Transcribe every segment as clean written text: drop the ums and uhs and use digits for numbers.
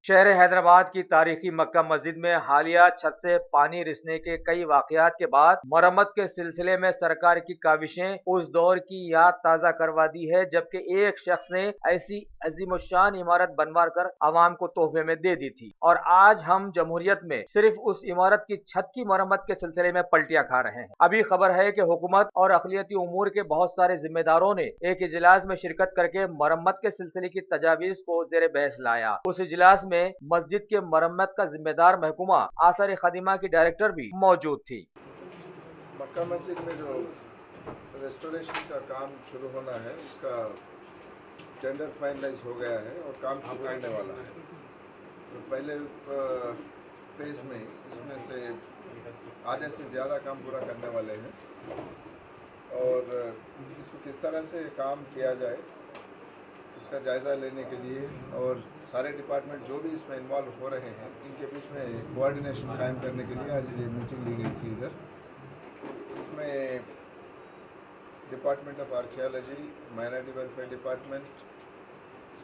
शहर हैदराबाद की तारीखी मक्का मस्जिद में हालिया छत से पानी रिसने के कई वाकयात के बाद मरम्मत के सिलसिले में सरकार की काविशें उस दौर की याद ताजा करवा दी है, जबकि एक शख्स ने ऐसी अजीमुशान इमारत बनवा कर आवाम को तोहफे में दे दी थी। और आज हम जमहूरियत में सिर्फ उस इमारत की छत की मरम्मत के सिलसिले में पलटियां खा रहे हैं। अभी खबर है कि हुकूमत और अखिलियती उमूर के बहुत सारे जिम्मेदारों ने एक इजलास में शिरकत करके मरम्मत के सिलसिले की तजावीज को जेर बहस लाया। उस इजलास में मस्जिद के मरम्मत का जिम्मेदार महकुमा आसार खदीमा की डायरेक्टर भी मौजूद थी। मक्का मस्जिद में जो रेस्टोरेशन का काम शुरू होना है उसका टेंडर फाइनलाइज हो गया है और काम शुरू होने वाला है। तो पहले फेज में इसमें से आधे से ज़्यादा काम पूरा करने वाले हैं और इसको किस तरह से काम किया जाए इसका जायज़ा लेने के लिए और सारे डिपार्टमेंट जो भी इसमें इन्वॉल्व हो रहे हैं इनके बीच में कोऑर्डिनेशन कायम करने के लिए आज ये मीटिंग ली गई थी इधर। इसमें department of archaeology, minority welfare department,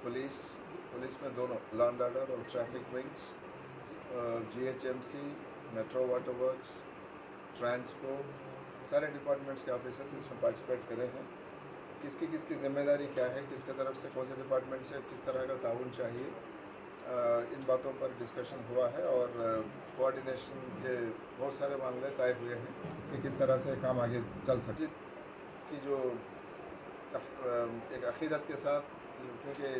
police में दोनों लॉ एंड ऑर्डर और traffic wings, GHMC, metro water works, transport, सारे डिपार्टमेंट्स के ऑफिसर्स इसमें पार्टिसिपेट करे हैं। किसकी जिम्मेदारी क्या है, किसके तरफ से कौन से डिपार्टमेंट से किस तरह का ताउन चाहिए, इन बातों पर डिस्कशन हुआ है और कोऑर्डिनेशन के बहुत सारे मामले तय हुए हैं कि किस तरह से काम आगे चल सके। कि जो एक अकीदत के साथ, क्योंकि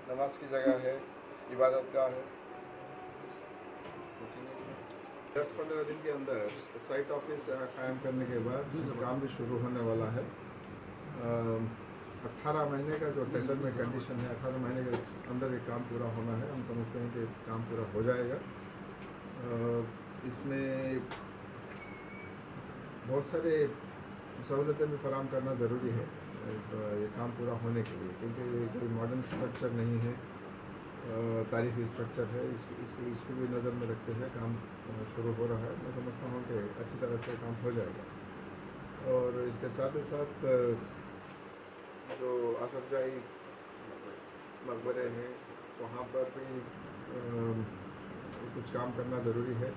नमाज की जगह है, इबादत गाह है, 10-15 दिन के अंदर साइट ऑफिस कायम करने के बाद काम भी शुरू होने वाला है। 18 महीने का जो टेंडर में कंडीशन है, 18 महीने के अंदर ये काम पूरा होना है। हम समझते हैं कि काम पूरा हो जाएगा। इसमें बहुत सारे सहूलतें भी फराहम करना ज़रूरी है ये काम पूरा होने के लिए, क्योंकि ये कोई मॉडर्न स्ट्रक्चर नहीं है, तारीखी स्ट्रक्चर है। इसको भी नज़र में रखते हुए काम शुरू हो रहा है। मैं समझता हूँ कि अच्छी तरह से काम हो जाएगा। और इसके साथ ही साथ जो असरजाई मकबरे हैं वहाँ पर भी कुछ काम करना ज़रूरी है,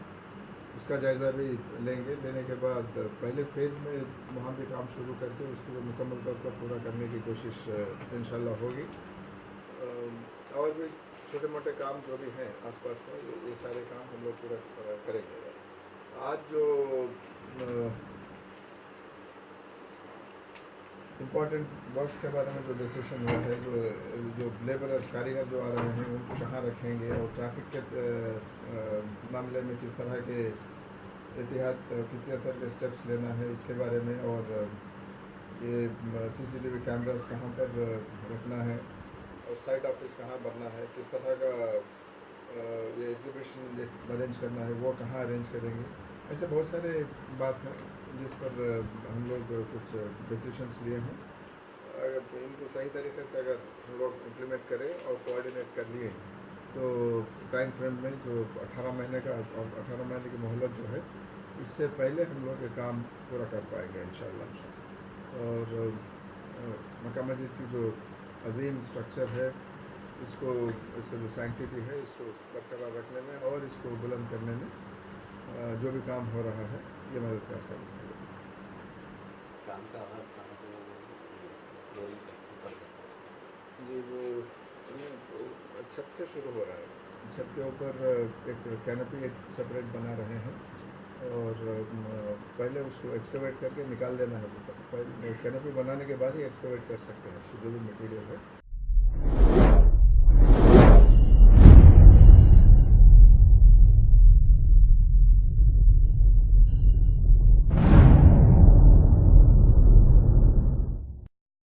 उसका जायज़ा भी लेंगे। लेने के बाद पहले फेज़ में वहाँ भी काम शुरू करके उसको मुकम्मल तौर पर पूरा करने की कोशिश इंशाल्लाह होगी। और भी छोटे मोटे काम जो भी हैं आसपास में ये सारे काम हम लोग पूरा करेंगे। आज जो इम्पॉर्टेंट वर्क्स के बारे में जो डिसीजन हुआ है, जो लेबरर्स कारीगर जो आ रहे हैं उनको कहाँ रखेंगे और ट्रैफिक के मामले में किस तरह के एहतियात, किस तरह के स्टेप्स लेना है इसके बारे में, और ये CCTV कैमरास कहाँ पर रखना है और साइट ऑफिस कहाँ बनना है, किस तरह का ये एग्जीबिशन अरेंज करना है, वो कहाँ अरेंज करेंगे। ऐसे बहुत सारे बात हैं जिस पर हम लोग कुछ डिसीशंस लिए हैं। अगर इनको सही तरीके से अगर हम लोग इम्प्लीमेंट करें और कोऑर्डिनेट कर लिए तो टाइम फ्रेम में जो 18 महीने का और 18 महीने की मोहलत जो है, इससे पहले हम लोग ये काम पूरा कर पाएंगे इंशाल्लाह। और मक्का मस्जिद की जो अजीम स्ट्रक्चर है, इसका जो सैंक्टिटी है, इसको बरकरार रखने में और इसको बुलंद करने में जो भी काम हो रहा है ये मदद कर सकते हैं। काम का आवाज़ कहाँ से जी, वो छत से शुरू हो रहा है। छत के ऊपर एक कैनपी सेपरेट बना रहे हैं और पहले उसको एक्सकवेट करके निकाल देना है। पहले कैनपी बनाने के बाद ही एक्सकवेट कर सकते हैं जो भी मटेरियल है।